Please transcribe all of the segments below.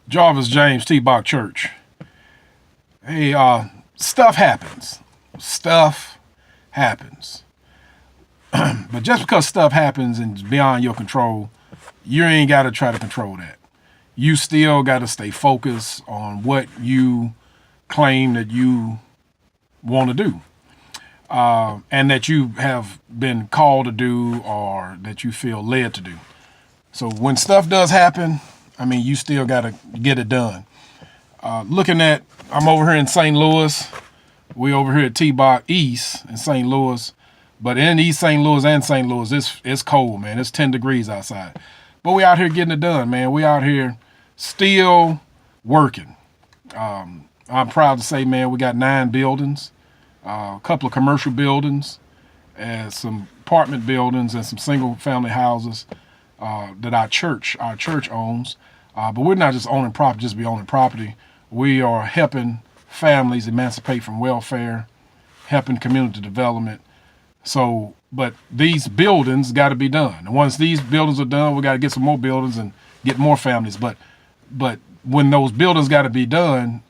Jarvis James, TBOC Church. Hey, stuff happens. Stuff happens. But just because stuff happens and it's beyond your control, you ain't got to try to control that. You still got to stay focused on what you claim that you want to do, and that you have been called to do or that you feel led to do. So when stuff does happen, I mean, you still got to get it done. I'm over here in St. Louis. We over here at T-Box East in St. Louis. But in East St. Louis and St. Louis, it's cold, man. It's 10 degrees outside. But we out here getting it done, man. We out here still working. I'm proud to say, man, we got 9 buildings, a couple of commercial buildings, and some apartment buildings and some single-family houses that our church owns. But we're not just owning property, just be owning property. We are helping families emancipate from welfare, helping community development. So, but these buildings got to be done. And once these buildings are done, we got to get some more buildings and get more families. But when those buildings got to be done,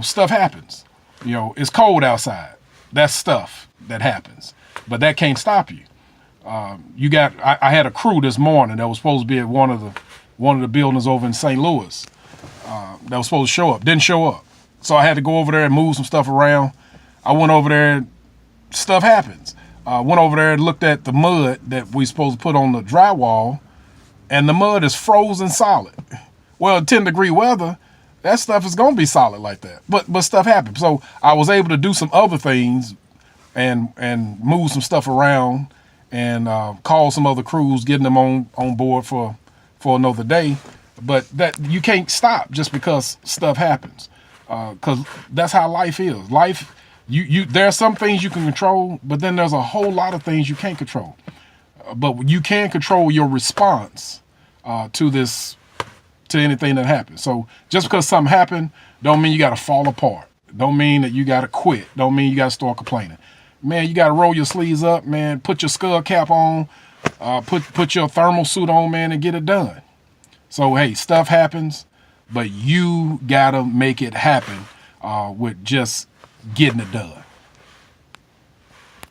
stuff happens. It's cold outside. That's stuff that happens. But that can't stop you. I had a crew this morning that was supposed to be at one of the buildings over in St. Louis that was supposed to show up. Didn't show up. So I had to go over there and move some stuff around. I went over there. Stuff happens. Went over there and looked at the mud that we supposed to put on the drywall, and the mud is frozen solid. Well, 10-degree weather, that stuff is going to be solid like that. But stuff happens. So I was able to do some other things and move some stuff around and call some other crews, getting them on board for another day. But that you can't stop just because stuff happens, because that's how life is. Life. There are some things you can control, but then there's a whole lot of things you can't control. But you can control your response to anything that happens. So just because something happened, don't mean you got to fall apart. Don't mean that you got to quit. Don't mean you got to start complaining. Man, you got to roll your sleeves up, man. Put your skull cap on. Put your thermal suit on, man, and get it done. So hey, stuff happens, but you gotta make it happen with just getting it done.